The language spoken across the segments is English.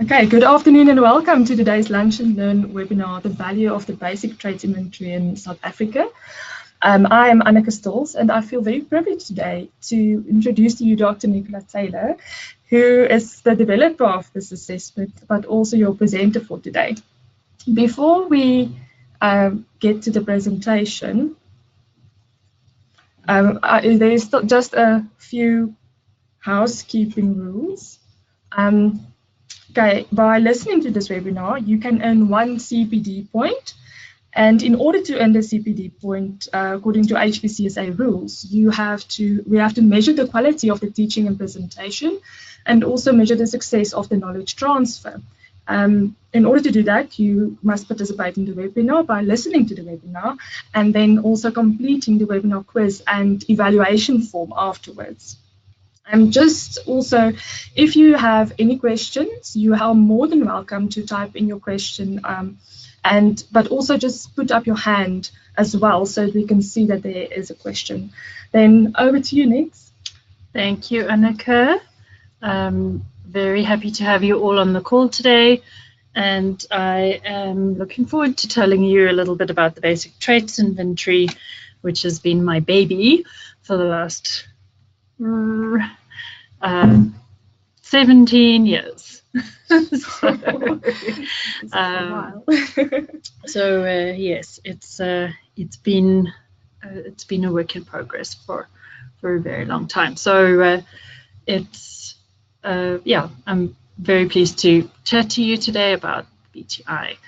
Okay, good afternoon and welcome to today's Lunch and Learn webinar, The Value of the Basic Traits Inventory in South Africa. I am Anneke Stols and I feel very privileged today to introduce to you Dr. Nicola Taylor, who is the developer of this assessment, but also your presenter for today. Before we get to the presentation, there's just a few housekeeping rules. Okay, by listening to this webinar, you can earn 1 CPD point. And in order to earn the CPD point, according to HPCSA rules, we have to measure the quality of the teaching and presentation and also measure the success of the knowledge transfer. In order to do that, you must participate in the webinar by listening to the webinar and then also completing the webinar quiz and evaluation form afterwards. Just also, if you have any questions, you are more than welcome to type in your question, but also just put up your hand as well so we can see that there is a question. Then over to you, Nix. Thank you, Anneke. Very happy to have you all on the call today, and I am looking forward to telling you a little bit about the basic traits inventory, which has been my baby for the last 17 years. Yes, it's been a work in progress for a very long time. So I'm very pleased to chat to you today about BTI.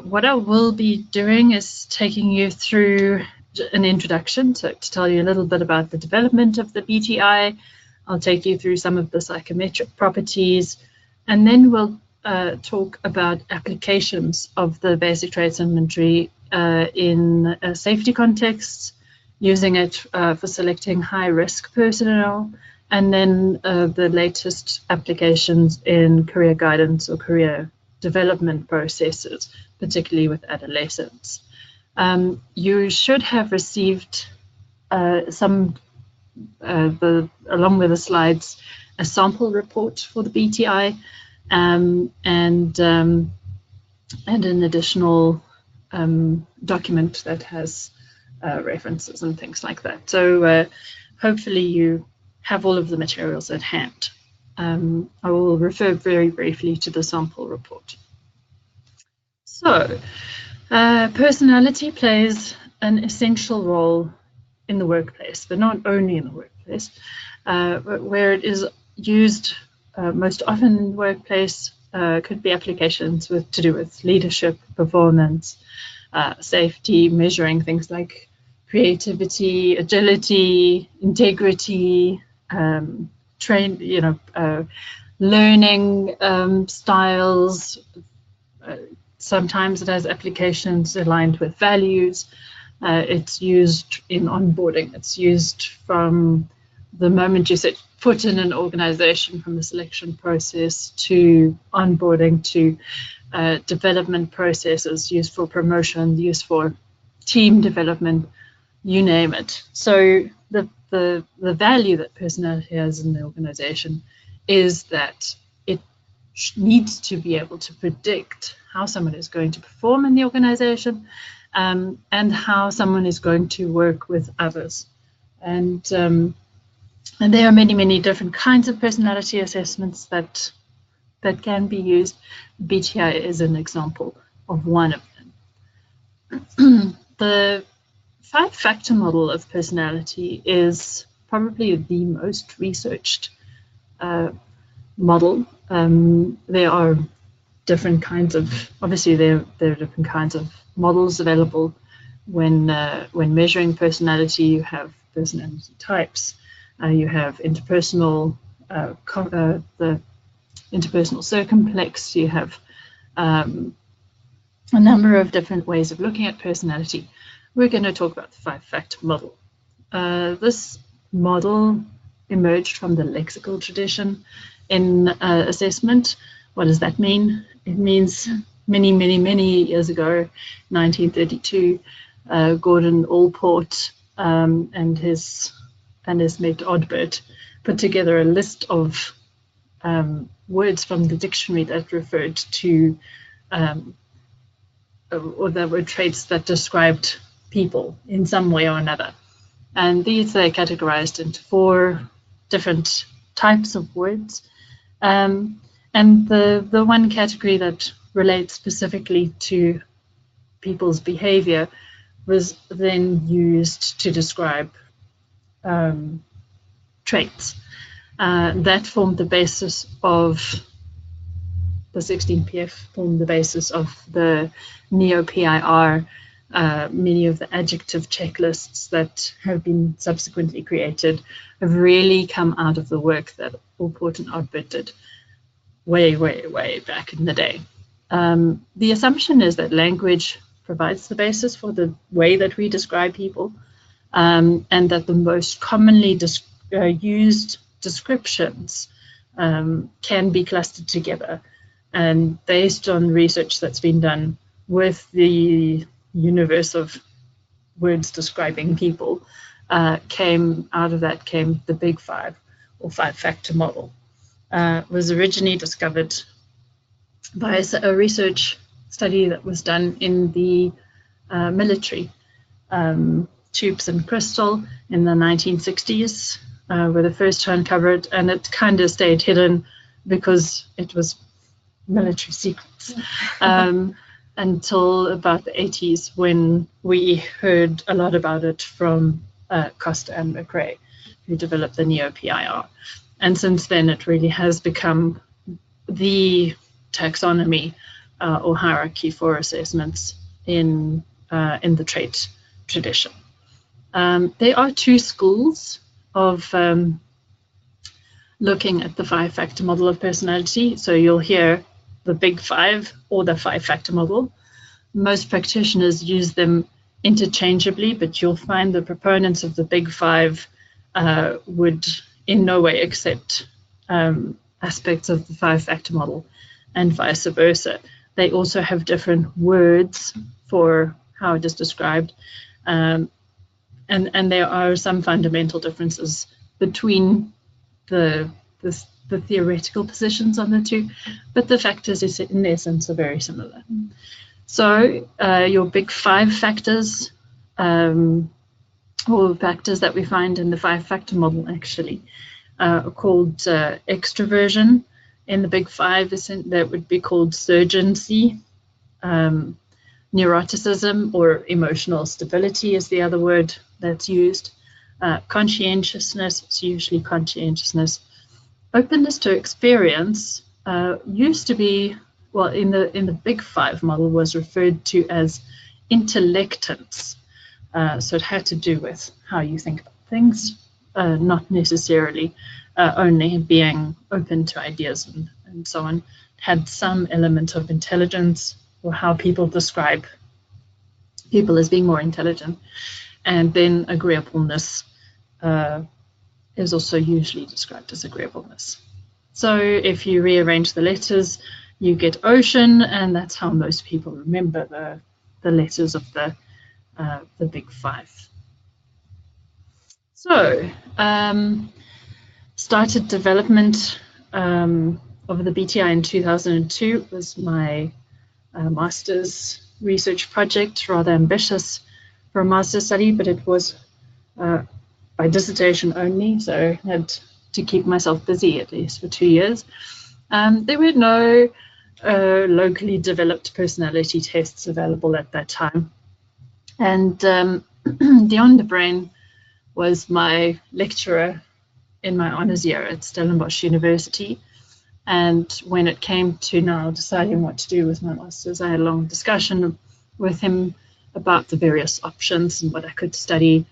What I will be doing is taking you through an introduction, so to tell you a little bit about the development of the BTI. I'll take you through some of the psychometric properties, and then we'll talk about applications of the basic traits inventory in a safety context, using it for selecting high-risk personnel, and then the latest applications in career guidance or career development processes, particularly with adolescents. You should have received along with the slides, a sample report for the BTI and an additional document that has references and things like that. So hopefully you have all of the materials at hand. I will refer very briefly to the sample report. So personality plays an essential role in the workplace, but not only in the workplace. Where it is used most often in the workplace could be applications to do with leadership, performance, safety, measuring things like creativity, agility, integrity, learning styles. Sometimes it has applications aligned with values. It's used in onboarding. It's used from the moment you set foot in an organization, from the selection process to onboarding to development processes, used for promotion, used for team development, you name it. So the value that personality has in the organization is that it needs to be able to predict how someone is going to perform in the organization, and how someone is going to work with others. And there are many, many different kinds of personality assessments that can be used. BTI is an example of one of them. The 5-factor model of personality is probably the most researched model. There are different kinds of, obviously there are different kinds of models available when measuring personality. You have personality types, you have interpersonal, the interpersonal circumplex, you have a number of different ways of looking at personality. We're going to talk about the 5-factor model. This model emerged from the lexical tradition in assessment. What does that mean? It means many, many, many years ago, 1932, Gordon Allport and his mate Odbert put together a list of words from the dictionary that referred to or there were traits that described people in some way or another. And these they categorized into 4 different types of words. And the one category that relates specifically to people's behavior was then used to describe traits. That formed the basis of the 16PF, formed the basis of the neo-PIR, many of the adjective checklists that have been subsequently created have really come out of the work that Allport and Odbert did way, way, way back in the day. The assumption is that language provides the basis for the way that we describe people, and that the most commonly used descriptions can be clustered together. And based on research that's been done with the universe of words describing people, came out of that came the Big Five, or 5-factor model. Was originally discovered by a research study that was done in the military. Tubes and crystal in the 1960s were the first to uncover it, and it kind of stayed hidden because it was military secrets until about the 80s, when we heard a lot about it from Costa and McRae, who developed the neo-PIR. And since then, it really has become the taxonomy or hierarchy for assessments in the trait tradition. There are 2 schools of looking at the 5-factor model of personality. So you'll hear the Big Five or the 5-factor model. Most practitioners use them interchangeably, but you'll find the proponents of the Big Five would in no way accept aspects of the 5-factor model, and vice versa. They also have different words for how it is described, and there are some fundamental differences between the theoretical positions on the 2, but the factors in essence are very similar. So your Big 5 factors, or factors that we find in the 5-factor model actually, are called extroversion. In the Big 5, that would be called surgency. Neuroticism, or emotional stability, is the other word that's used. Conscientiousness, it's usually conscientiousness. Openness to experience used to be, well, in the Big 5 model, was referred to as intellectance. So it had to do with how you think about things, not necessarily only being open to ideas and so on. It had some element of intelligence, or how people describe people as being more intelligent. And then agreeableness is also usually described as agreeableness. So if you rearrange the letters, you get ocean, and that's how most people remember the letters of the Big 5. So started development of the BTI in 2002. It was my master's research project, rather ambitious for a master's study, but it was by dissertation only, so I had to keep myself busy at least for 2 years. There were no locally developed personality tests available at that time. And Dion de Bruyn was my lecturer in my honours year at Stellenbosch University. And when it came to now deciding what to do with my master's, I had a long discussion with him about the various options and what I could study.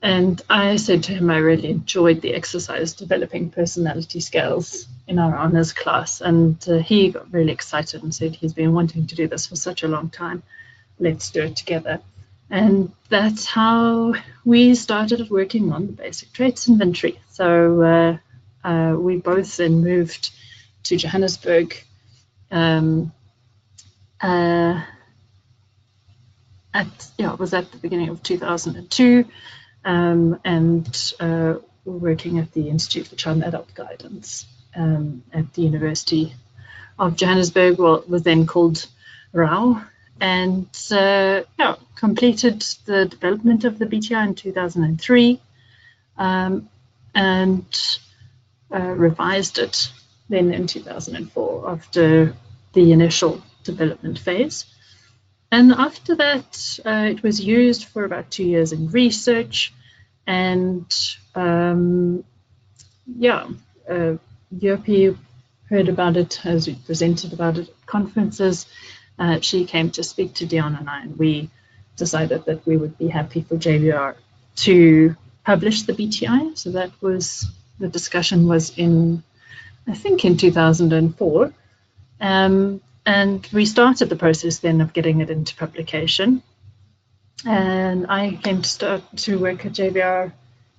And I said to him I really enjoyed the exercise developing personality scales in our honours class. And he got really excited and said he's been wanting to do this for such a long time. Let's do it together. And that's how we started working on the basic traits inventory. So we both then moved to Johannesburg it was at the beginning of 2002, and working at the Institute for Child and Adult Guidance at the University of Johannesburg, well, was then called RAU, and completed the development of the BTI in 2003, and revised it then in 2004 after the initial development phase. And after that, it was used for about 2 years in research, and Yopi heard about it as we presented about it at conferences. She came to speak to Dion and I, and we decided that we would be happy for JBR to publish the BTI. So that was, the discussion was in, I think, in 2004. And we started the process then of getting it into publication. And I came to start to work at JBR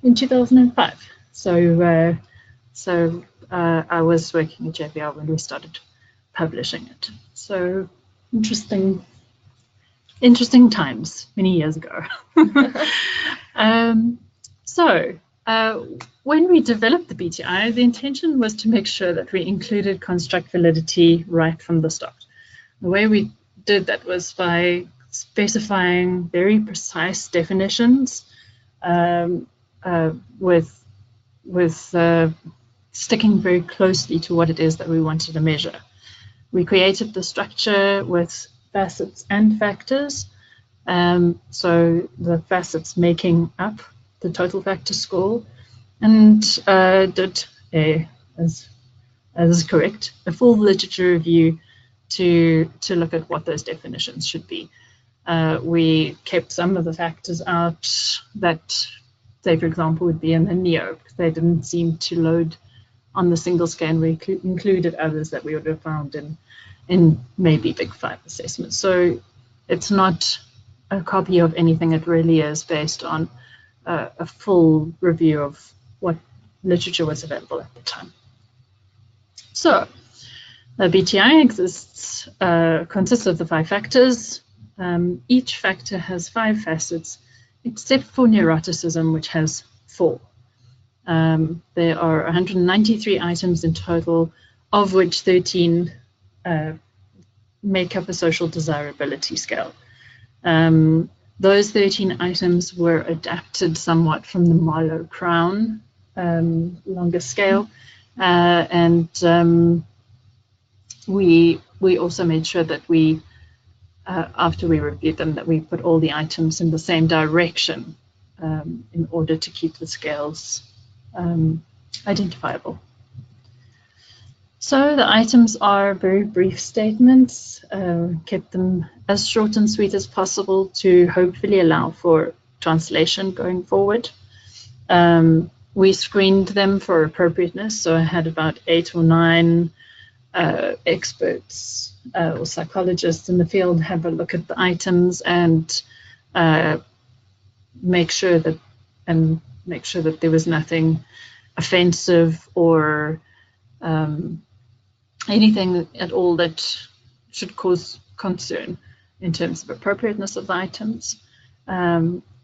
in 2005. So I was working at JBR when we started publishing it. So interesting times many years ago. When we developed the BTI, the intention was to make sure that we included construct validity right from the start. The way we did that was by specifying very precise definitions, with sticking very closely to what it is that we wanted to measure. We created the structure with facets and factors, so the facets making up the total factor score, and did as is correct, a full literature review to look at what those definitions should be. We kept some of the factors out that, say, for example, would be in the NEO, because they didn't seem to load on the single scan. We included others that we would have found in maybe Big 5 assessments. So it's not a copy of anything. It really is based on a full review of what literature was available at the time. So the BTI consists of the 5 factors. Each factor has 5 facets, except for neuroticism, which has 4. There are 193 items in total, of which 13 make up a social desirability scale. Those 13 items were adapted somewhat from the Marlowe-Crown longer scale, and we also made sure that we, after we reviewed them, that we put all the items in the same direction in order to keep the scales identifiable. So the items are very brief statements, kept them as short and sweet as possible to hopefully allow for translation going forward. We screened them for appropriateness, so I had about 8 or 9 experts or psychologists in the field have a look at the items and make sure that there was nothing offensive or anything at all that should cause concern in terms of appropriateness of the items.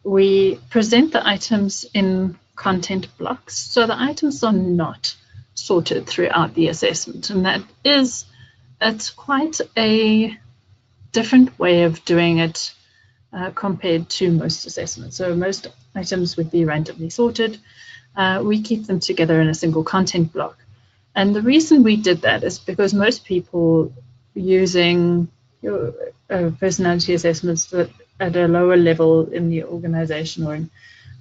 We present the items in content blocks, so the items are not sorted throughout the assessment, and it's quite a different way of doing it compared to most assessments. So most items would be randomly sorted. We keep them together in a single content block. And the reason we did that is because most people using personality assessments that at a lower level in the organization or in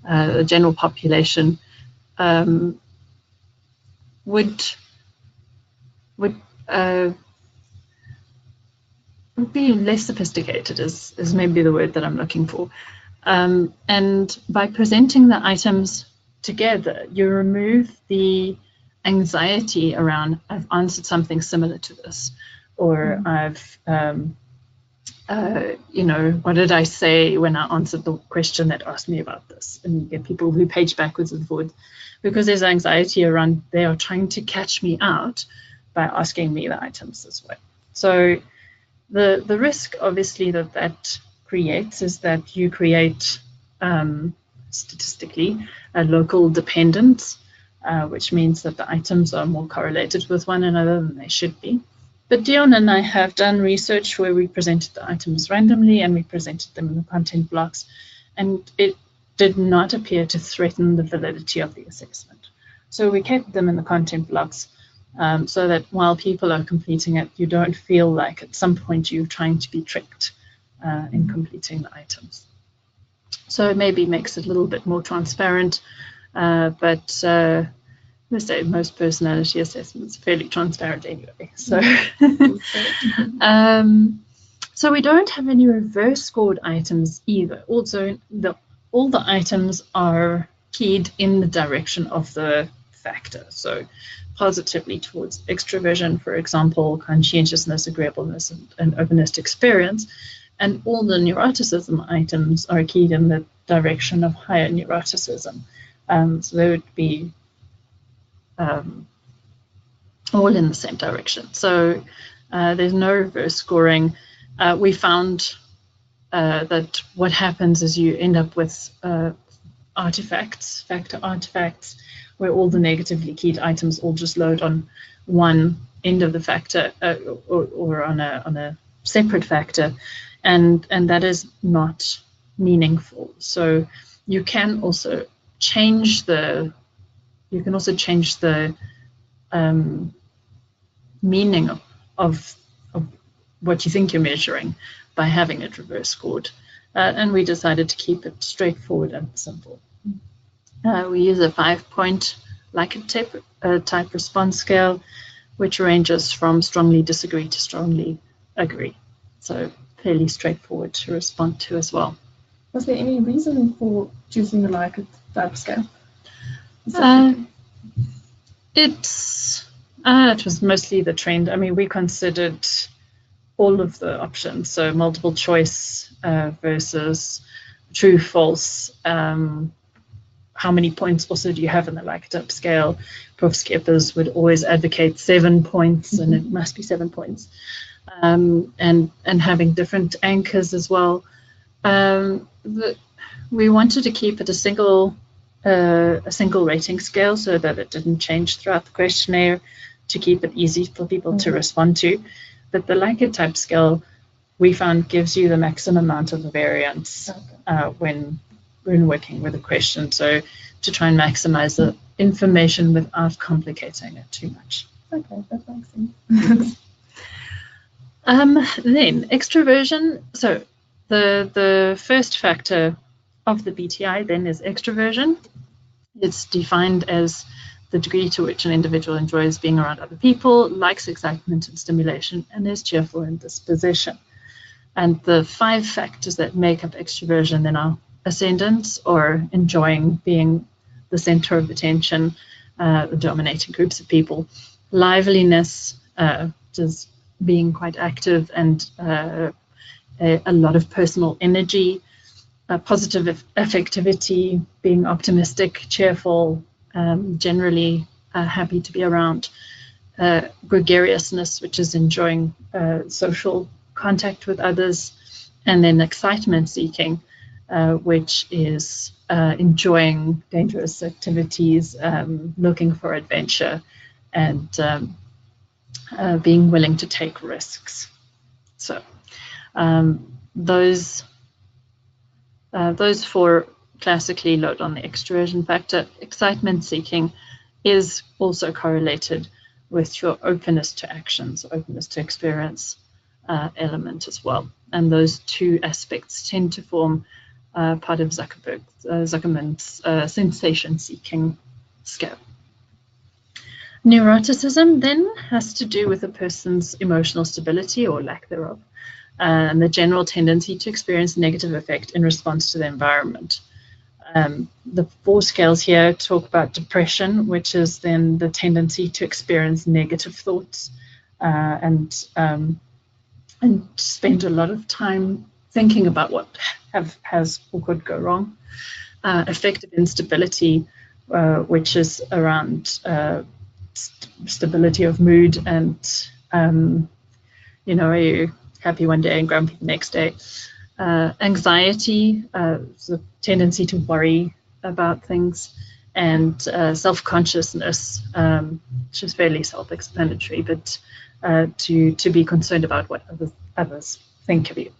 the general population would be less sophisticated, is maybe the word that I'm looking for. And by presenting the items together, you remove the anxiety around, I've answered something similar to this, or I've, what did I say when I answered the question that asked me about this? And you get people who page backwards and forwards because there's anxiety around, they are trying to catch me out by asking me the items this way. So the risk, obviously, that creates is that you create statistically a local dependence which means that the items are more correlated with one another than they should be. But Dion and I have done research where we presented the items randomly and we presented them in the content blocks, and it did not appear to threaten the validity of the assessment. So we kept them in the content blocks so that while people are completing it, you don't feel like at some point you're trying to be tricked in completing the items. So it maybe makes it a little bit more transparent, but let's say most personality assessments are fairly transparent anyway. So, so we don't have any reverse scored items either. Also, all the items are keyed in the direction of the factor. So positively towards extroversion, for example, conscientiousness, agreeableness, and openness to experience. And all the neuroticism items are keyed in the direction of higher neuroticism. So they would be all in the same direction. So there's no reverse scoring. We found that what happens is you end up with artifacts, factor artifacts, where all the negatively keyed items all just load on one end of the factor or on a separate factor, and that is not meaningful. So you can also change the meaning of what you think you're measuring by having it reverse scored. And we decided to keep it straightforward and simple. We use a 5-point Likert type response scale, which ranges from strongly disagree to strongly agree. So fairly straightforward to respond to as well. Was there any reason for choosing the Likert type scale? It was mostly the trend. I mean, we considered all of the options, so multiple choice versus true, false. How many points also do you have in the Likert type scale? Prof. Skeppers would always advocate 7 points, and it must be 7 points. And having different anchors as well. We wanted to keep it a single rating scale so that it didn't change throughout the questionnaire, to keep it easy for people to respond to. But the Likert type scale, we found, gives you the maximum amount of variance when working with a question. So to try and maximize the information without complicating it too much. Okay, that makes sense. Then extroversion. So the first factor of the BTI then is extroversion. It's defined as the degree to which an individual enjoys being around other people, likes excitement and stimulation, and is cheerful in disposition. And the 5 factors that make up extroversion then are ascendance, or enjoying being the center of attention, dominating groups of people; liveliness, just being quite active and a lot of personal energy; positive affectivity, being optimistic, cheerful, generally happy to be around; gregariousness, which is enjoying social contact with others; and then excitement seeking, which is enjoying dangerous activities, looking for adventure, and being willing to take risks. So those 4 classically load on the extroversion factor. Excitement seeking is also correlated with your openness to actions, openness to experience element as well. And those 2 aspects tend to form part of Zuckerman's sensation-seeking scale. Neuroticism then has to do with a person's emotional stability or lack thereof, and the general tendency to experience negative effect in response to the environment. The 4 scales here talk about depression, which is then the tendency to experience negative thoughts and spend a lot of time thinking about what has or could go wrong. Affective instability, which is around stability of mood and, are you happy one day and grumpy the next day? Anxiety, the tendency to worry about things, and self-consciousness, which is fairly self-explanatory, but to be concerned about what others think of you.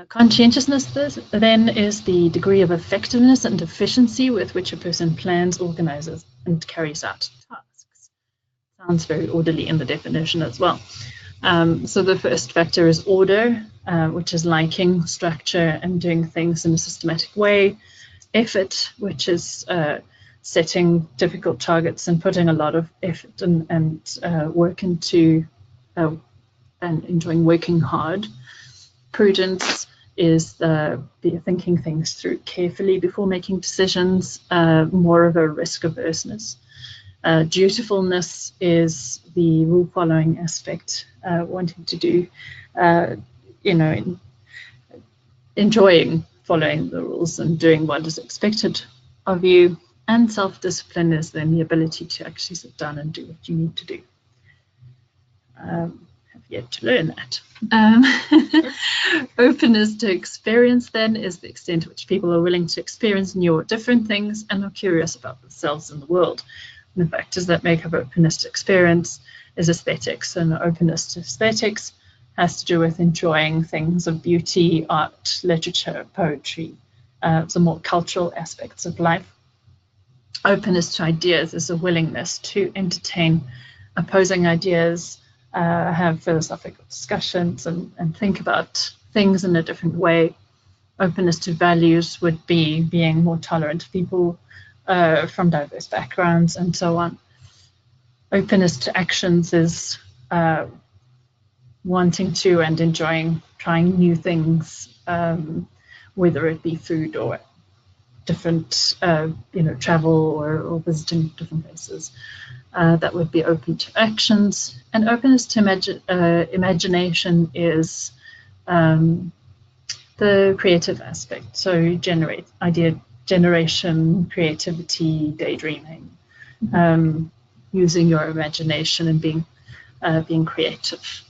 Conscientiousness then is the degree of effectiveness and efficiency with which a person plans, organizes, and carries out tasks. Sounds very orderly in the definition as well. So the first factor is order, which is liking structure and doing things in a systematic way. Effort, which is setting difficult targets and putting a lot of effort and work into and enjoying working hard. Prudence is thinking things through carefully before making decisions, more of a risk averseness. Dutifulness is the rule following aspect, wanting to do, enjoying following the rules and doing what is expected of you. And self-discipline is then the ability to actually sit down and do what you need to do. Have yet to learn that. Openness to experience then is the extent to which people are willing to experience new or different things and are curious about themselves and the world. And the factors that make up openness to experience is aesthetics, and openness to aesthetics has to do with enjoying things of beauty, art, literature, poetry, some more cultural aspects of life. Openness to ideas is a willingness to entertain opposing ideas, have philosophical discussions and think about things in a different way. Openness to values would be being more tolerant of people from diverse backgrounds and so on. Openness to actions is wanting to and enjoying trying new things, whether it be food or different, travel or visiting different places. That would be open to actions. And openness to imagination is the creative aspect. So generate idea generation, creativity, daydreaming, using your imagination and being creative.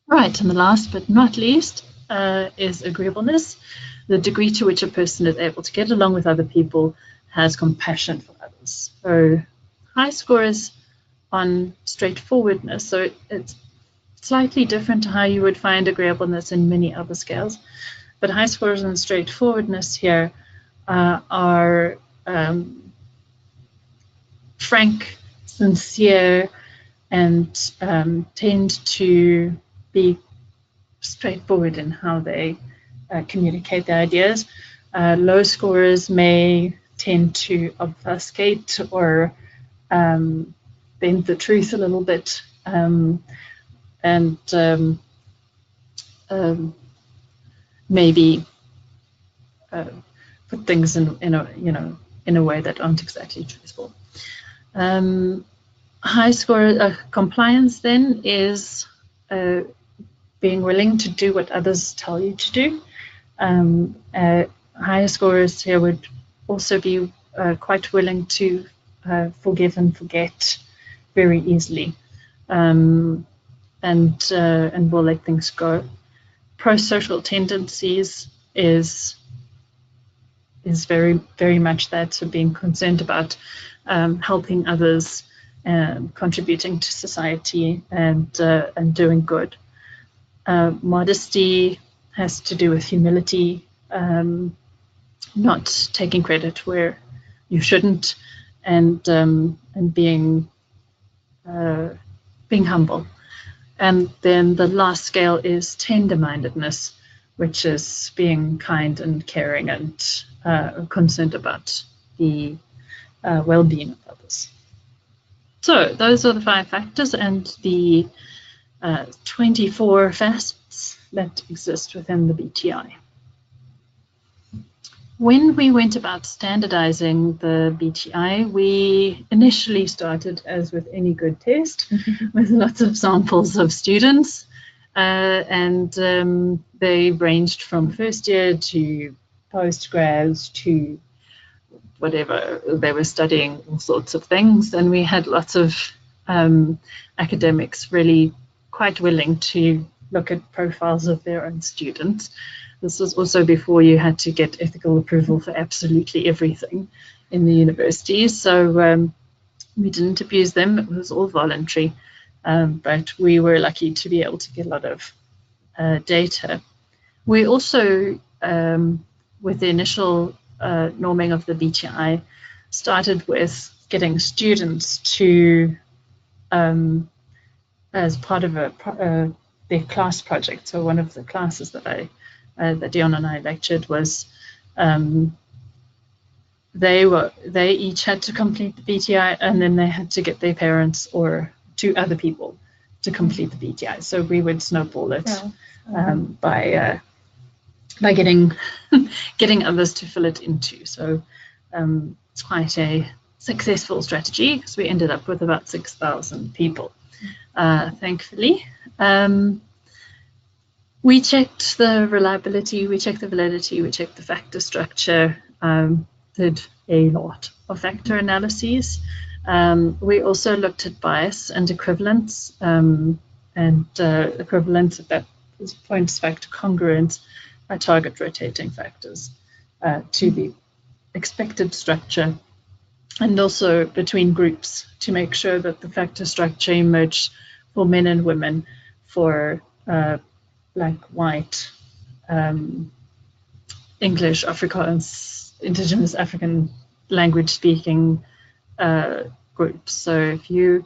Right, and the last but not least is agreeableness, the degree to which a person is able to get along with other people, has compassion for others. So high scores on straightforwardness. So it's slightly different to how you would find agreeableness in many other scales. But high scores on straightforwardness here are frank, sincere, and tend to be straightforward in how they communicate their ideas. Low scorers may tend to obfuscate or bend the truth a little bit, and maybe put things in a way that aren't exactly truthful. High score compliance then is being willing to do what others tell you to do. Higher scorers here would also be quite willing to forgive and forget very easily, and will let things go. Pro-social tendencies is very, very much that, so being concerned about helping others, contributing to society, and doing good. Modesty has to do with humility, not taking credit where you shouldn't, and being humble. And then the last scale is tender-mindedness, which is being kind and caring and concerned about the well-being of others. So those are the 5 factors and the 24 facets that exist within the BTI. When we went about standardizing the BTI, we initially started, as with any good test, with lots of samples of students, and they ranged from first year to postgrads to whatever. They were studying all sorts of things, and we had lots of academics really quite willing to look at profiles of their own students. This was also before you had to get ethical approval for absolutely everything in the universities. So we didn't abuse them. It was all voluntary. But we were lucky to be able to get a lot of data. We also, with the initial norming of the BTI, started with getting students to, as part of their class project. So one of the classes that that Dion and I lectured was, they each had to complete the BTI, and then they had to get their parents or 2 other people to complete the BTI. So we would snowball it by getting getting others to fill it in too. So it's quite a successful strategy, because we ended up with about 6,000 people, thankfully. We checked the reliability, we checked the validity, we checked the factor structure, did a lot of factor analyses. We also looked at bias and equivalence, and equivalence of that is points factor congruent by target rotating factors to the expected structure, and also between groups to make sure that the factor structure emerged for men and women, for black, white, English, Afrikaans, Indigenous African language speaking groups. So if you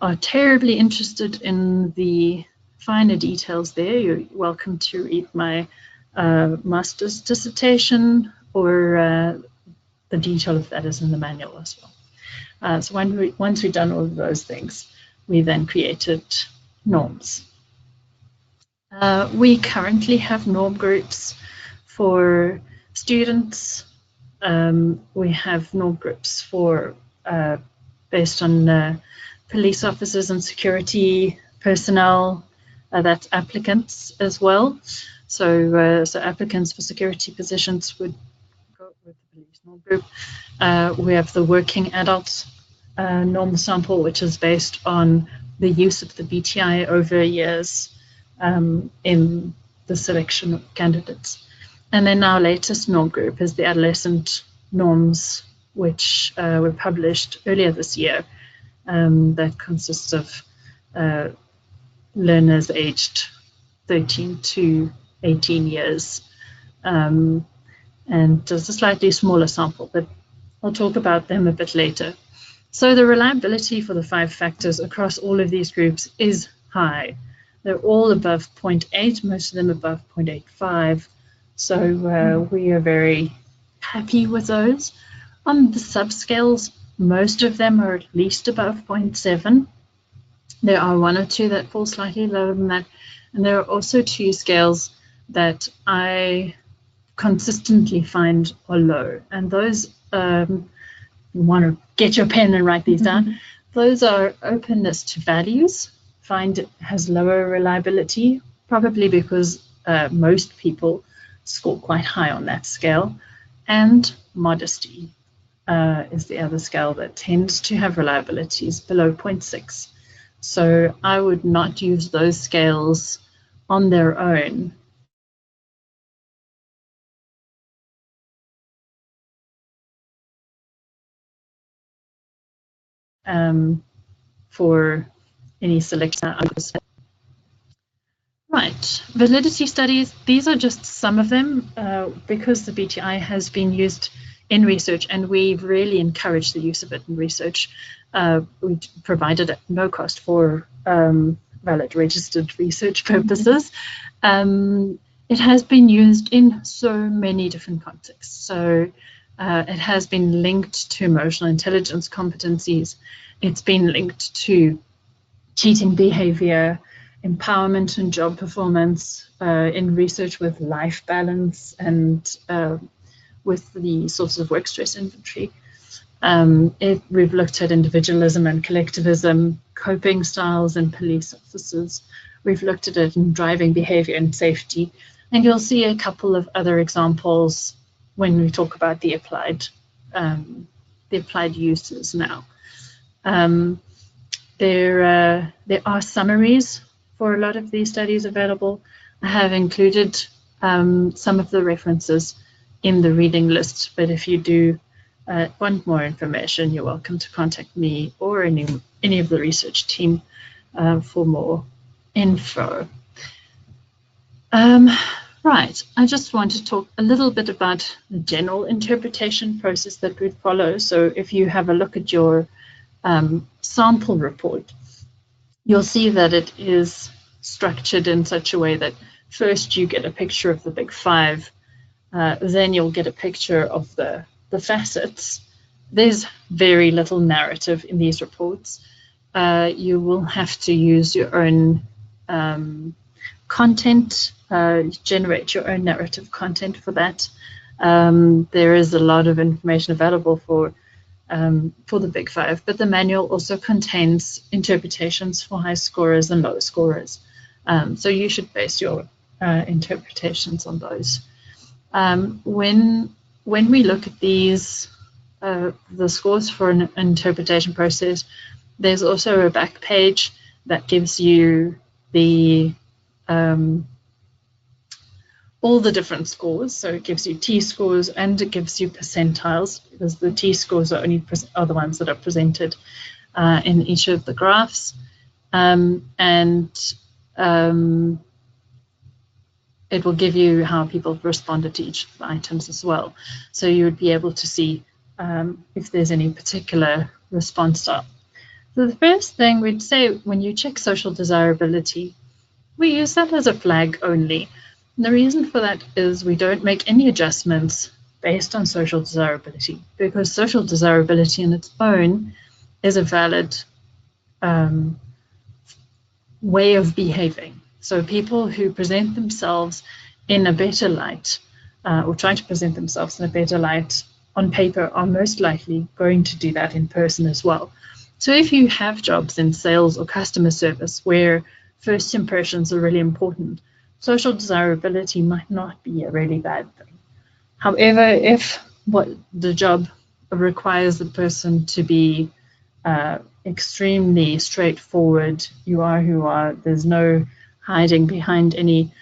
are terribly interested in the finer details there, you're welcome to read my master's dissertation, or the detail of that is in the manual as well. So once we've done all of those things, we then created norms. We currently have norm groups for students. We have norm groups for based on police officers and security personnel, that's applicants as well. So applicants for security positions would go with the police norm group. We have the working adults norm sample, which is based on the use of the BTI over years in the selection of candidates. And then our latest norm group is the adolescent norms, which were published earlier this year. That consists of learners aged 13 to 18 years. And it's a slightly smaller sample, but I'll talk about them a bit later. So the reliability for the 5 factors across all of these groups is high. They're all above 0.8, most of them above 0.85. So we are very happy with those. On the subscales, most of them are at least above 0.7. There are 1 or 2 that fall slightly lower than that. And there are also 2 scales that I consistently find are low. And those, you want to get your pen and write these down. Those are openness to values. Find it has lower reliability, probably because most people score quite high on that scale. And modesty is the other scale that tends to have reliabilities below 0.6. So I would not use those scales on their own. For any selection. Right, validity studies, these are just some of them because the BTI has been used in research, and we've really encouraged the use of it in research. We provided at no cost for valid registered research purposes. It has been used in so many different contexts. So it has been linked to emotional intelligence competencies. It's been linked to cheating behavior, empowerment and job performance, in research with life balance, and with the sources of work stress inventory. We've looked at individualism and collectivism, coping styles in police officers. We've looked at it in driving behavior and safety. And you'll see a couple of other examples when we talk about the applied uses now. There are summaries for a lot of these studies available. I have included some of the references in the reading list, but if you do want more information, you're welcome to contact me or any of the research team for more info. Right, I just want to talk a little bit about the general interpretation process that we follow. So if you have a look at your sample report, you'll see that it is structured in such a way that first you get a picture of the big five, then you'll get a picture of the facets. There's very little narrative in these reports. You will have to use your own content, generate your own narrative content for that. There is a lot of information available for the big five, but the manual also contains interpretations for high scorers and low scorers. So you should base your interpretations on those. When we look at these, the scores for an interpretation process, there's also a back page that gives you the all the different scores. So it gives you T-scores and it gives you percentiles, because the T-scores are the ones that are presented in each of the graphs. It will give you how people responded to each of the items as well. So you would be able to see if there's any particular response style. So the first thing we'd say when you check social desirability, we use that as a flag only. And the reason for that is we don't make any adjustments based on social desirability, because social desirability in its own is a valid way of behaving. So people who present themselves in a better light or try to present themselves in a better light on paper are most likely going to do that in person as well. So if you have jobs in sales or customer service where first impressions are really important, social desirability might not be a really bad thing. However, if what the job requires the person to be extremely straightforward, you are who you are, there's no hiding behind any,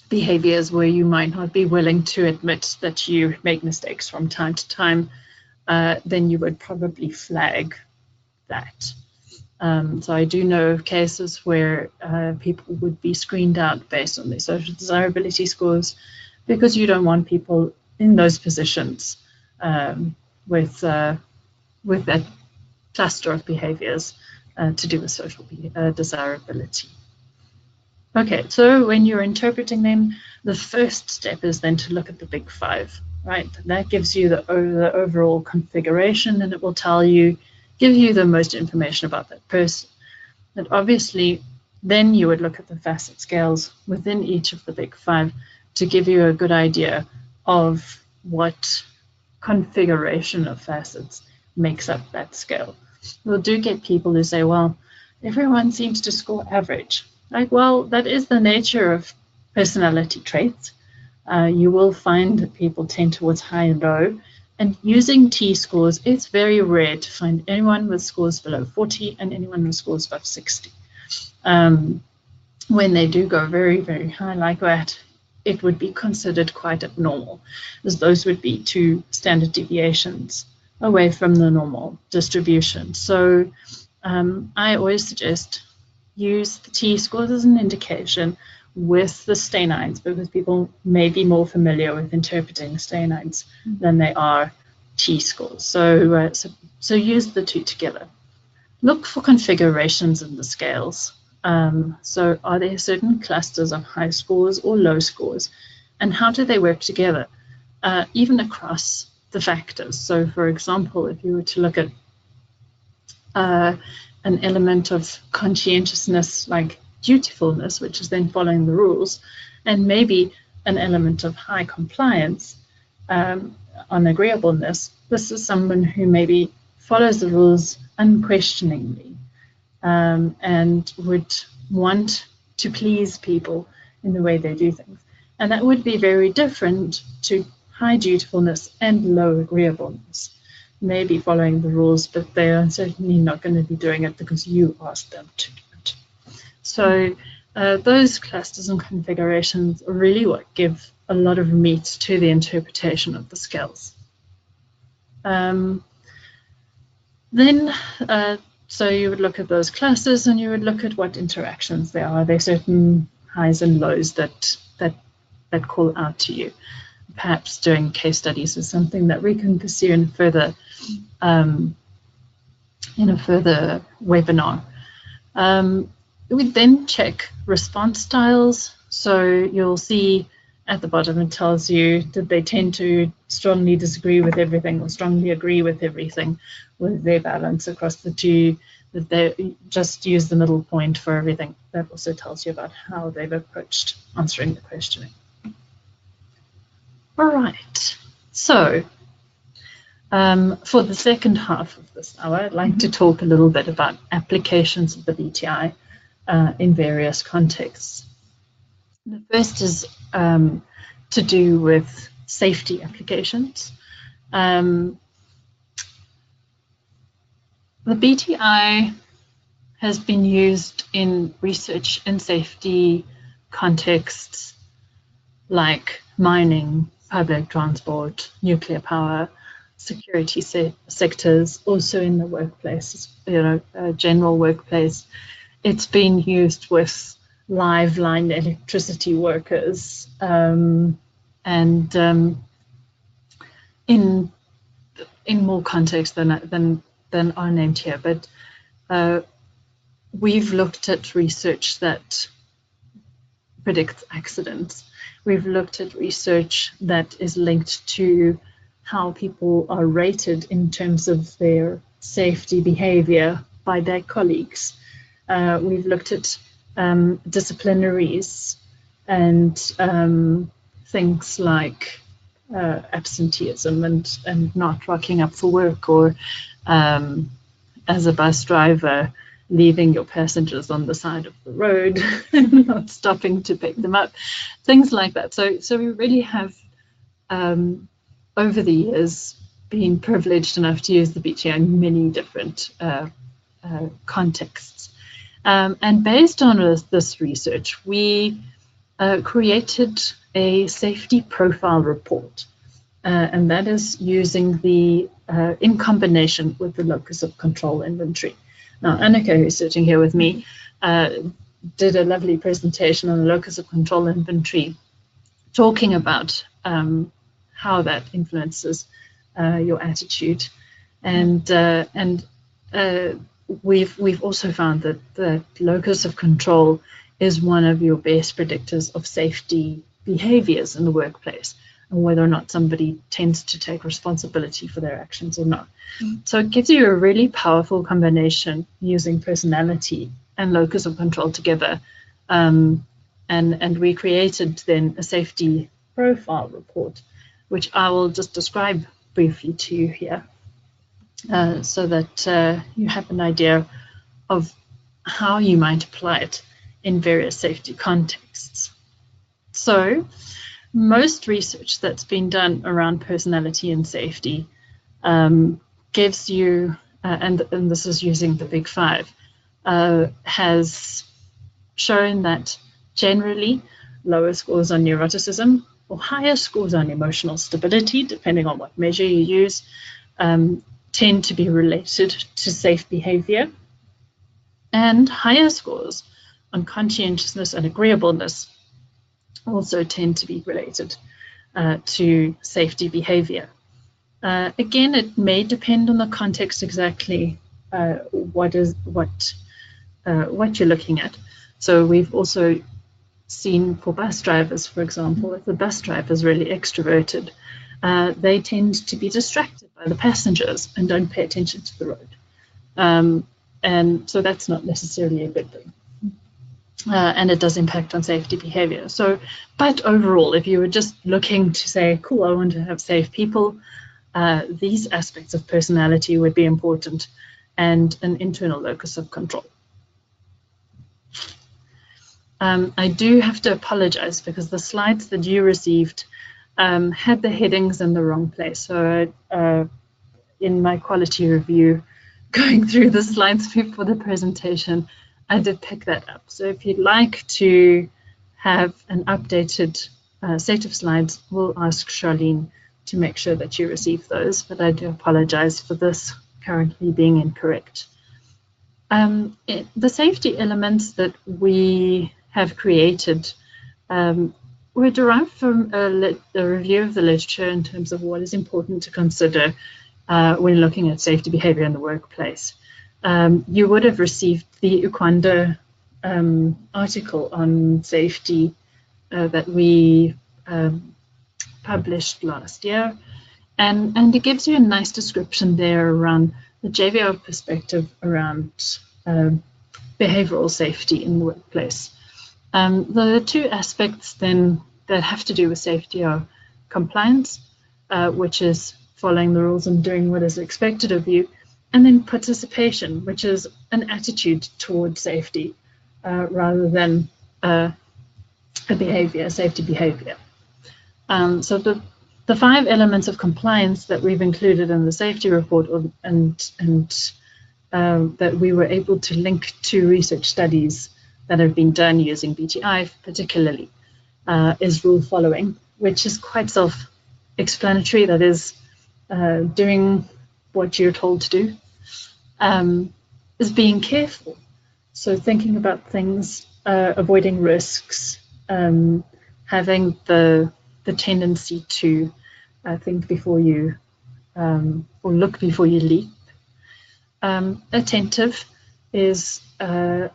behaviors where you might not be willing to admit that you make mistakes from time to time, then you would probably flag that. So I do know of cases where people would be screened out based on their social desirability scores, because you don't want people in those positions with that cluster of behaviors to do with social desirability. Okay, so when you're interpreting them, the first step is then to look at the big five, right? That gives you the overall configuration, and it will give you the most information about that person. And obviously, then you would look at the facet scales within each of the big five to give you a good idea of what configuration of facets makes up that scale. We'll do get people who say, well, everyone seems to score average. Like, well, that is the nature of personality traits. You will find that people tend towards high and low. And using T-scores, it's very rare to find anyone with scores below 40 and anyone with scores above 60. When they do go very, very high like that, it would be considered quite abnormal, as those would be 2 standard deviations away from the normal distribution. So I always suggest use the T-scores as an indication with the stanines, because people may be more familiar with interpreting stanines than they are T-scores. So use the two together. Look for configurations in the scales. So are there certain clusters of high scores or low scores, and how do they work together, even across the factors? So for example, if you were to look at an element of conscientiousness like dutifulness, which is then following the rules, and maybe an element of high compliance on agreeableness, this is someone who maybe follows the rules unquestioningly and would want to please people in the way they do things. And that would be very different to high dutifulness and low agreeableness. Maybe following the rules, but they are certainly not going to be doing it because you asked them to do it. So those clusters and configurations are really what give a lot of meat to the interpretation of the skills. So you would look at those clusters and you would look at what interactions there are. There are certain highs and lows that call out to you. Perhaps doing case studies is something that we can pursue in a further webinar. We then check response styles. So you'll see at the bottom it tells you that they tend to strongly disagree with everything or strongly agree with everything, with their balance across the two, that they just use the middle point for everything. That also tells you about how they've approached answering the questioning. All right, so for the second half of this hour, I'd like to talk a little bit about applications of the BTI in various contexts. The first is to do with safety applications. The BTI has been used in research and safety contexts like mining, public transport, nuclear power, security sectors, also in the workplace, general workplace. It's been used with live line electricity workers, and in more context than are named here. But we've looked at research that predicts accidents. We've looked at research that is linked to how people are rated in terms of their safety behavior by their colleagues. We've looked at disciplinaries and things like absenteeism and not rocking up for work, or as a bus driver, leaving your passengers on the side of the road and not stopping to pick them up, things like that. So we really have, over the years, been privileged enough to use the BTI in many different contexts. And based on this research, we created a safety profile report, and that is using in combination with the locus of control inventory. Now, Annika, who's sitting here with me, did a lovely presentation on the locus of control inventory, talking about how that influences your attitude, and we've also found that the locus of control is one of your best predictors of safety behaviors in the workplace, and whether or not somebody tends to take responsibility for their actions or not. So it gives you a really powerful combination using personality and locus of control together. And we created then a safety profile report, which I will just describe briefly to you here, so that you have an idea of how you might apply it in various safety contexts. So most research that's been done around personality and safety gives you, and this is using the Big Five, has shown that generally lower scores on neuroticism or higher scores on emotional stability, depending on what measure you use, tend to be related to safe behavior, and higher scores on conscientiousness and agreeableness also tend to be related to safety behavior. Again, it may depend on the context exactly what you're looking at. So we've also seen for bus drivers, for example, if the bus driver is really extroverted, they tend to be distracted by the passengers and don't pay attention to the road. And so that's not necessarily a good thing. And it does impact on safety behavior. So, but overall, if you were just looking to say, cool, I want to have safe people, these aspects of personality would be important, and an internal locus of control. I do have to apologize because the slides that you received had the headings in the wrong place. So in my quality review, going through the slides before the presentation, I did pick that up. So if you'd like to have an updated set of slides, we'll ask Charlene to make sure that you receive those, but I do apologize for this currently being incorrect. The safety elements that we have created were derived from a review of the literature in terms of what is important to consider when looking at safety behavior in the workplace. You would have received the Ukwanda article on safety that we published last year, and it gives you a nice description there around the JVR perspective around behavioral safety in the workplace. The two aspects then that have to do with safety are compliance, which is following the rules and doing what is expected of you, and then participation, which is an attitude towards safety rather than a behavior, safety behavior. So the 5 elements of compliance that we've included in the safety report and that we were able to link to research studies that have been done using BTI particularly is rule following, which is quite self-explanatory. That is doing what you're told to do, is being careful. So thinking about things, avoiding risks, having the tendency to think before you or look before you leap. Attentive is the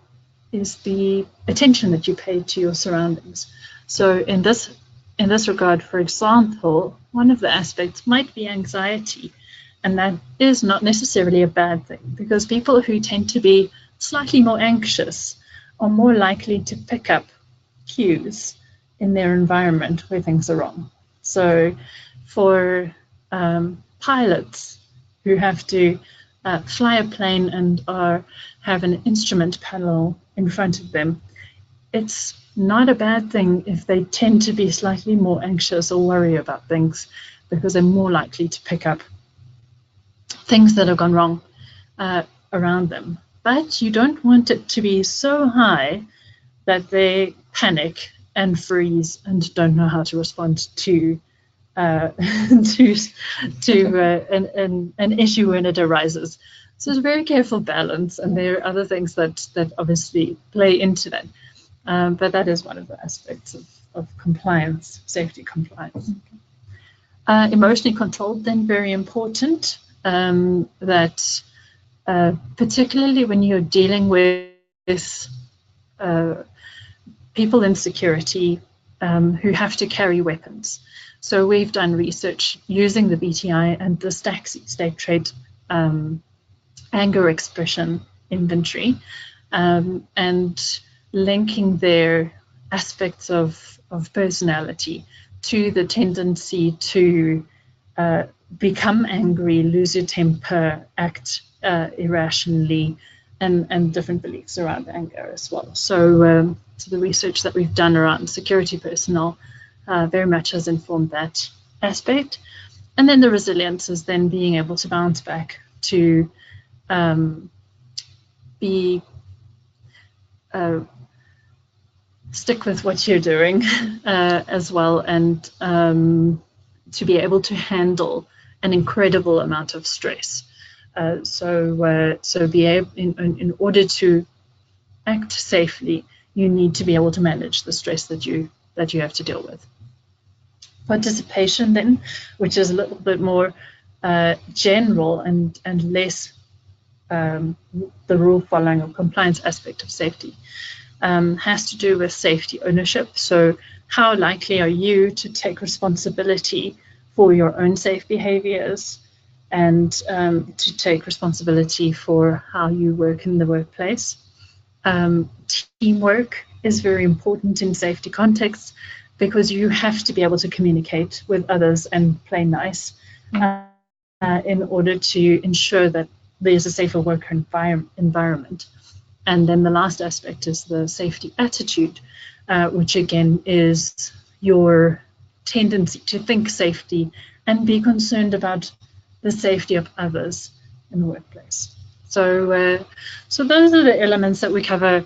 attention that you pay to your surroundings. So in this regard, for example, one of the aspects might be anxiety, and that is not necessarily a bad thing, because people who tend to be slightly more anxious are more likely to pick up cues in their environment where things are wrong. So for pilots who have to fly a plane and have an instrument panel in front of them, it's not a bad thing if they tend to be slightly more anxious or worry about things, because they're more likely to pick up things that have gone wrong around them. But you don't want it to be so high that they panic and freeze and don't know how to respond to an issue when it arises. So it's a very careful balance, and there are other things that obviously play into that. But that is one of the aspects of compliance, safety compliance. Emotionally controlled, then, very important. That particularly when you're dealing with people in security who have to carry weapons. So we've done research using the BTI and the STAXI, State Trait Anger Expression Inventory, and linking their aspects of personality to the tendency to become angry, lose your temper, act irrationally, and different beliefs around anger as well. So the research that we've done around security personnel very much has informed that aspect. And then the resilience is then being able to bounce back, to stick with what you're doing as well, and to be able to handle an incredible amount of stress. So be able, in order to act safely, you need to be able to manage the stress that you have to deal with. Participation then, which is a little bit more general and less the rule following or compliance aspect of safety, has to do with safety ownership. So how likely are you to take responsibility for your own safe behaviors, and to take responsibility for how you work in the workplace. Teamwork is very important in safety contexts, because you have to be able to communicate with others and play nice in order to ensure that there's a safer work environment. And then the last aspect is the safety attitude, which again is your tendency to think safety and be concerned about the safety of others in the workplace. So those are the elements that we cover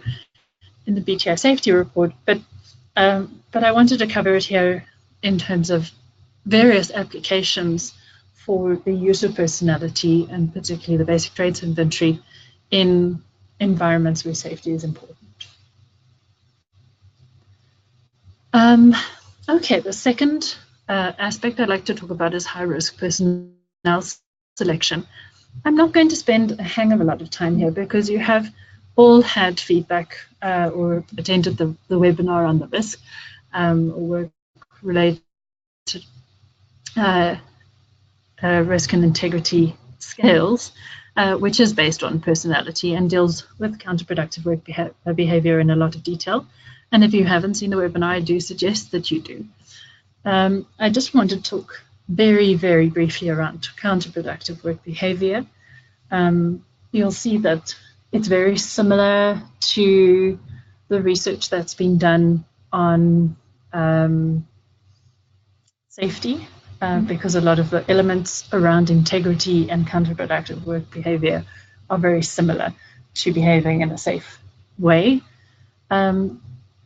in the BTI safety report, but I wanted to cover it here in terms of various applications for the use of personality, and particularly the basic traits inventory in environments where safety is important. Okay, the second aspect I'd like to talk about is high-risk personnel selection. I'm not going to spend a hang of a lot of time here because you have all had feedback or attended the webinar on the risk or work-related risk and integrity scales, which is based on personality and deals with counterproductive work behavior in a lot of detail. And if you haven't seen the webinar, I do suggest that you do. I just want to talk very, very briefly around counterproductive work behavior. You'll see that it's very similar to the research that's been done on safety, because a lot of the elements around integrity and counterproductive work behavior are very similar to behaving in a safe way.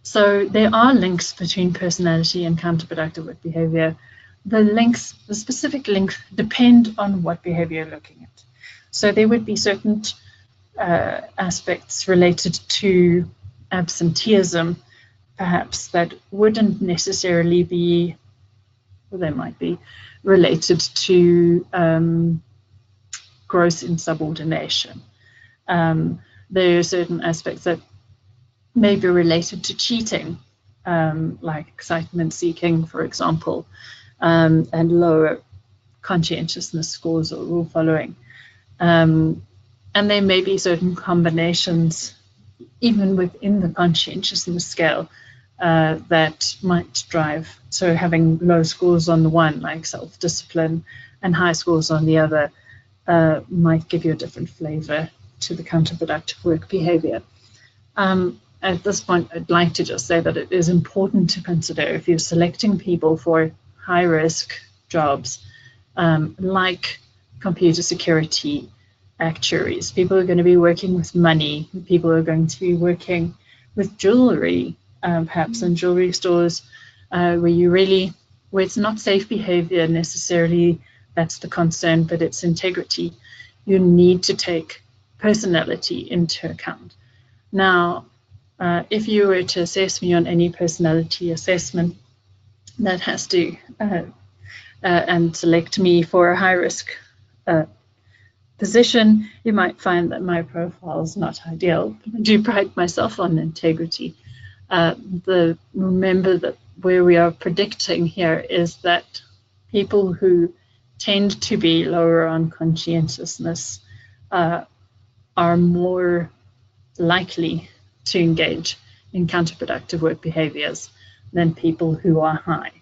So there are links between personality and counterproductive work behavior. The specific links depend on what behavior you're looking at. So there would be certain aspects related to absenteeism, perhaps, that wouldn't necessarily be, well, they might be related to gross insubordination. There are certain aspects that may be related to cheating, like excitement seeking, for example, and lower conscientiousness scores or rule following. And there may be certain combinations, even within the conscientiousness scale, that might drive. So having low scores on the one, like self-discipline, and high scores on the other, might give you a different flavor to the counterproductive work behavior. At this point, I'd like to just say that it is important to consider, if you're selecting people for high-risk jobs, like computer security, actuaries, people are going to be working with money, people are going to be working with jewelry, perhaps in jewelry stores, where it's not safe behavior necessarily that's the concern, but it's integrity. You need to take personality into account. Now, if you were to assess me on any personality assessment that has to and select me for a high-risk position, you might find that my profile is not ideal. I do pride myself on integrity. Remember that where we are predicting here is that people who tend to be lower on conscientiousness are more likely to engage in counterproductive work behaviors than people who are high.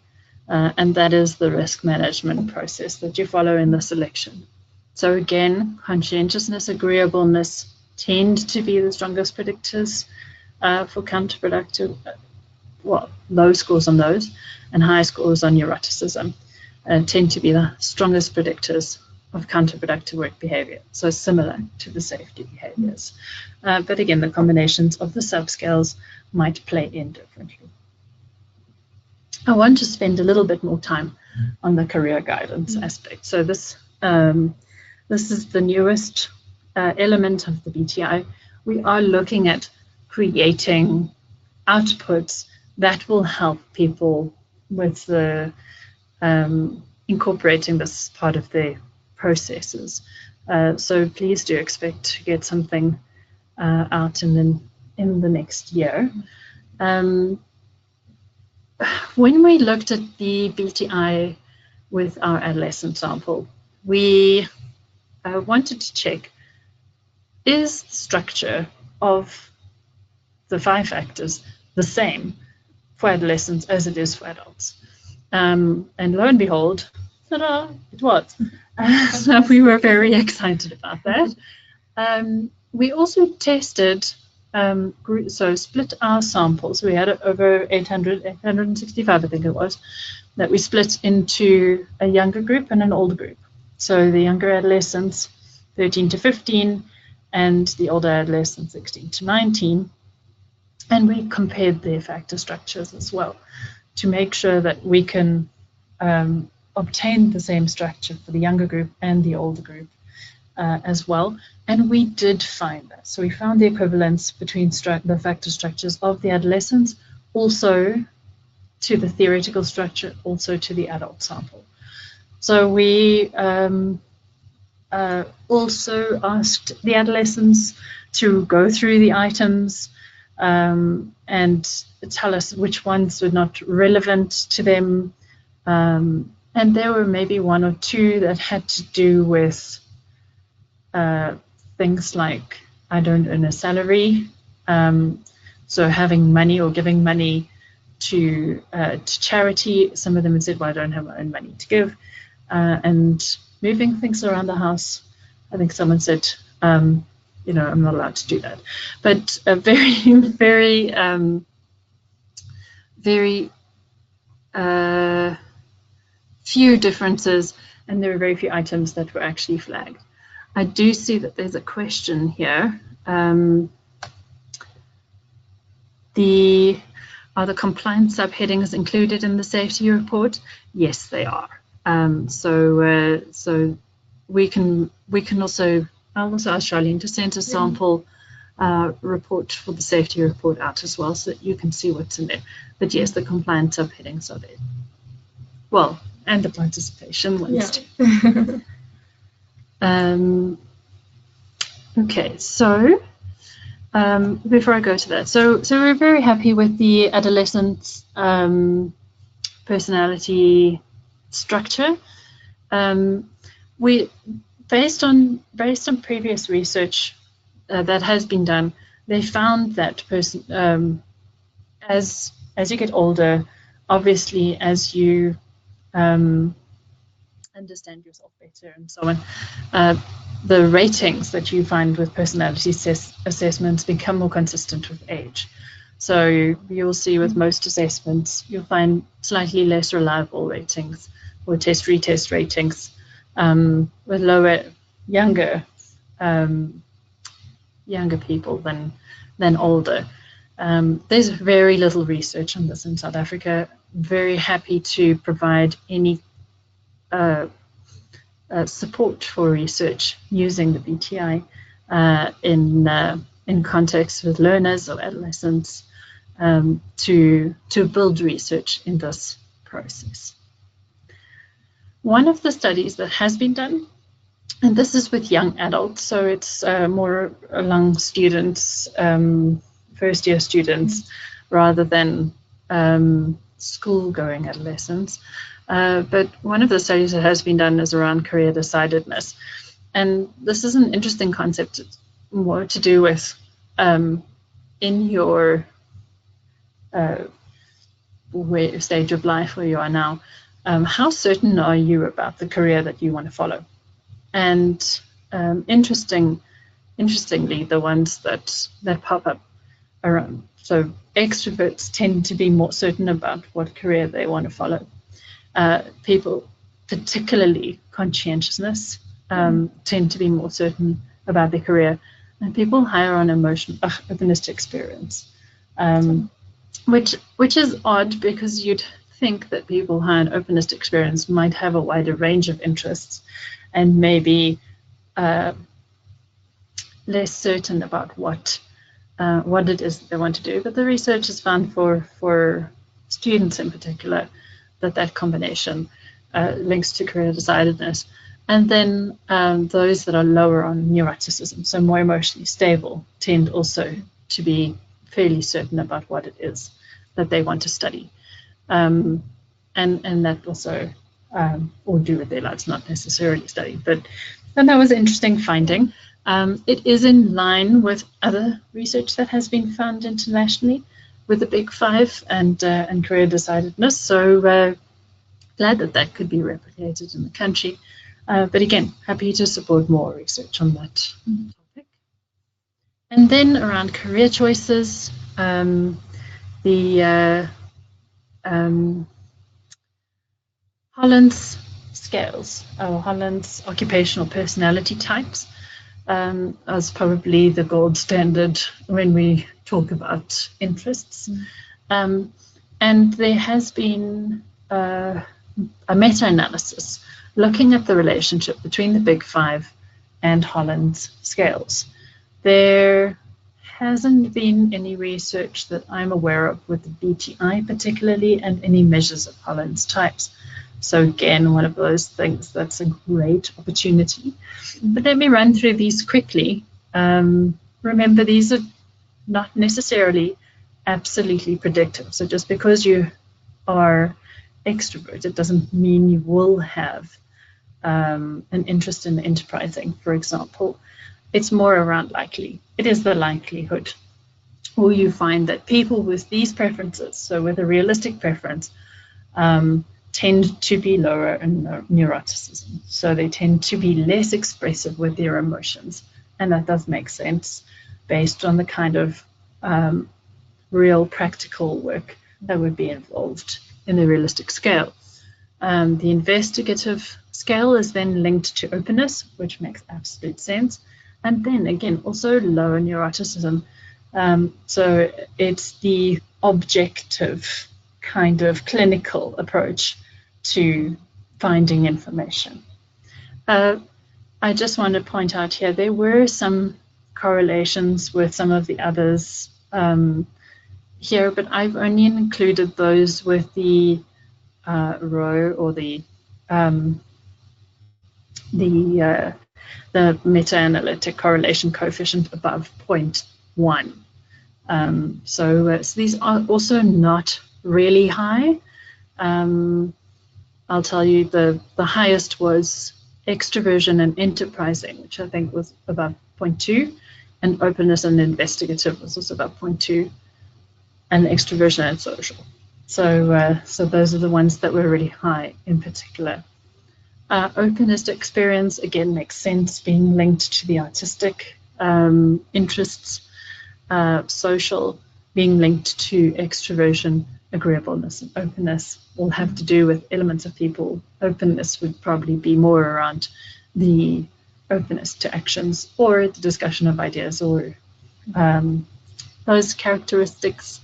And that is the risk management process that you follow in the selection. So again, conscientiousness, agreeableness tend to be the strongest predictors for counterproductive, low scores on those, and high scores on neuroticism tend to be the strongest predictors of counterproductive work behavior, so similar to the safety behaviors. But again, the combinations of the subscales might play in differently. I want to spend a little bit more time on the career guidance aspect. So this is the newest element of the BTI. We are looking at creating outputs that will help people with the incorporating this as part of their processes. So please do expect to get something out in the next year. When we looked at the BTI with our adolescent sample, we wanted to check, is the structure of the 5 factors the same for adolescents as it is for adults? And lo and behold, ta-da, it was. So we were very excited about that. We also tested, so split our samples. We had over 865, I think it was, that we split into a younger group and an older group. So the younger adolescents, 13 to 15, and the older adolescents 16 to 19. And we compared their factor structures as well to make sure that we can obtain the same structure for the younger group and the older group as well. And we did find that. So we found the equivalence between the factor structures of the adolescents, also to the theoretical structure, also to the adult sample. So we also asked the adolescents to go through the items and tell us which ones were not relevant to them. And there were maybe one or two that had to do with things like, I don't earn a salary, so having money or giving money to charity. Some of them had said, well, I don't have my own money to give. And moving things around the house, I think someone said, I'm not allowed to do that. But very, very, very few differences, and there were very few items that were actually flagged. I do see that there's a question here. Are the compliance subheadings included in the safety report? Yes, they are. So we can also, I'll also ask Charlene to send a sample report for the safety report out as well, so that you can see what's in there. But yes, the compliance subheadings are there. Well, and the participation ones too. Okay, so before I go to that, so we're very happy with the adolescent personality structure. We based on previous research that has been done, they found that as you get older, obviously as you understand yourself better and so on, the ratings that you find with personality assessments become more consistent with age. So you'll see with most assessments, you'll find slightly less reliable ratings or test-retest ratings with younger people than older. There's very little research on this in South Africa. Very happy to provide any support for research using the BTI in context with learners or adolescents to build research in this process. One of the studies that has been done, and this is with young adults, so it's more along students, first-year students, rather than school-going adolescents. But one of the studies that has been done is around career decidedness. And this is an interesting concept. It's more to do with in your stage of life where you are now, how certain are you about the career that you want to follow? And interestingly, the ones that pop up around, so extroverts tend to be more certain about what career they want to follow. People, particularly conscientiousness, tend to be more certain about their career, and people higher on openness to experience, which is odd because you'd think that people high on openness to experience might have a wider range of interests and maybe less certain about what it is that they want to do. But the research has found for students in particular that combination links to career decidedness. And then those that are lower on neuroticism, so more emotionally stable, tend also to be fairly certain about what it is that they want to study. And that also, or do with their lives, not necessarily study. But that was an interesting finding. It is in line with other research that has been found internationally with the Big Five and career decidedness. So glad that could be replicated in the country. But again, happy to support more research on that topic. And then around career choices, the Holland's scales, or Holland's occupational personality types. as probably the gold standard when we talk about interests. And there has been a meta-analysis looking at the relationship between the Big Five and Holland's scales. There hasn't been any research that I'm aware of with the BTI particularly, and any measures of Holland's types. So again, one of those things that's a great opportunity. But let me run through these quickly. Remember, these are not necessarily absolutely predictive. So just because you are extroverted doesn't mean you will have an interest in enterprising, for example. It's more around likely. It is the likelihood. Or you find that people with these preferences, so with a realistic preference, tend to be lower in neuroticism. So they tend to be less expressive with their emotions. And that does make sense based on the kind of real practical work that would be involved in the realistic scale. The investigative scale is then linked to openness, which makes absolute sense. And then again, also lower neuroticism. So it's the objective kind of clinical approach to finding information. I just want to point out here, there were some correlations with some of the others here, but I've only included those with the row or the meta-analytic correlation coefficient above 0.1. So these are also not really high. I'll tell you the highest was extroversion and enterprising, which I think was about 0.2, and openness and investigative was also about 0.2, and extroversion and social. So those are the ones that were really high in particular. Openness to experience, again, makes sense, being linked to the artistic interests. Social, being linked to extroversion, agreeableness, and openness, will have to do with elements of people. Openness would probably be more around the openness to actions or the discussion of ideas or those characteristics.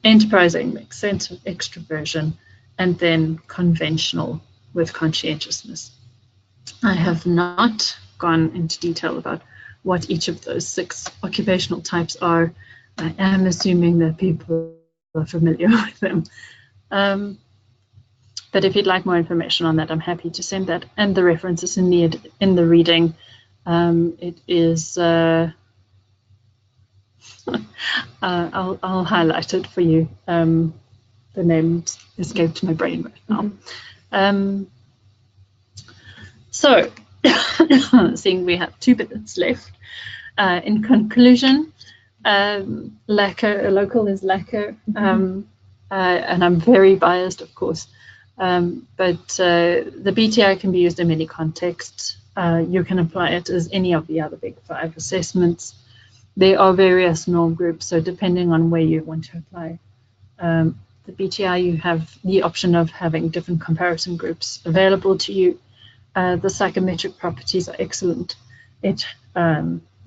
Enterprising makes sense with extroversion, and then conventional with conscientiousness. I have not gone into detail about what each of those 6 occupational types are. I am assuming that people are familiar with them. But if you'd like more information on that, I'm happy to send that. And the references in the reading. It is, I'll highlight it for you. The name escaped my brain right now. So, seeing we have 2 minutes left. In conclusion, local is lacquer, and I'm very biased, of course, but the BTI can be used in many contexts. You can apply it as any of the other Big Five assessments. There are various norm groups, so depending on where you want to apply the BTI, you have the option of having different comparison groups available to you. The psychometric properties are excellent.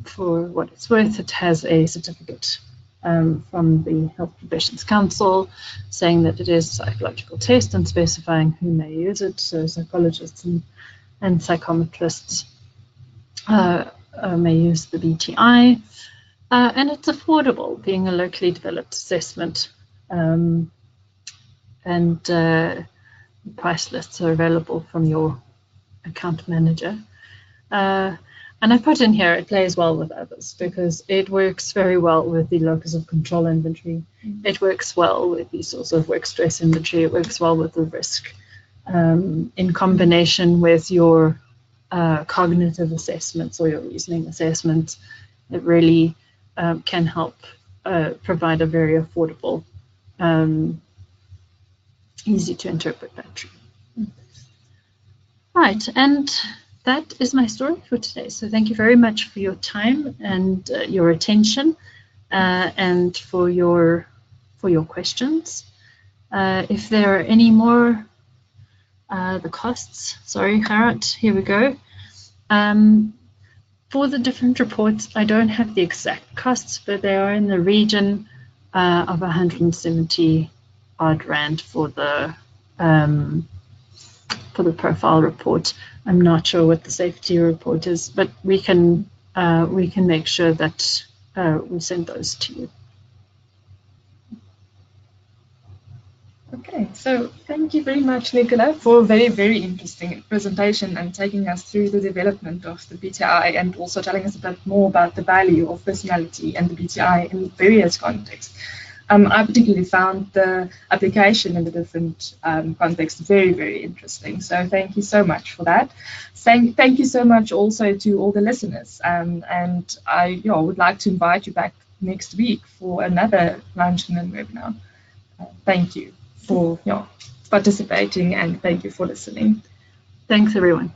For what it's worth, it has a certificate from the Health Professions Council saying that it is a psychological test and specifying who may use it. So psychologists and psychometrists may use the BTI. And it's affordable, being a locally developed assessment. And price lists are available from your account manager. And I put in here, it plays well with others because it works very well with the locus of control inventory. It works well with the source of work stress inventory. It works well with the risk. In combination with your cognitive assessments or your reasoning assessments, it really can help provide a very affordable, easy to interpret battery. Right, and that is my story for today. So thank you very much for your time and your attention, and for your questions. If there are any more, the costs. Sorry, Harriet. Here we go. For the different reports, I don't have the exact costs, but they are in the region of 170 odd rand for the profile report. I'm not sure what the safety report is, but we can make sure that we send those to you. Okay, so thank you very much, Nicola, for a very, very interesting presentation and taking us through the development of the BTI and also telling us a bit more about the value of personality and the BTI in various contexts. I particularly found the application in the different contexts very, very interesting. So thank you so much for that. Thank you so much also to all the listeners. And I would like to invite you back next week for another lunch and webinar. Thank you for participating, and thank you for listening. Thanks, everyone.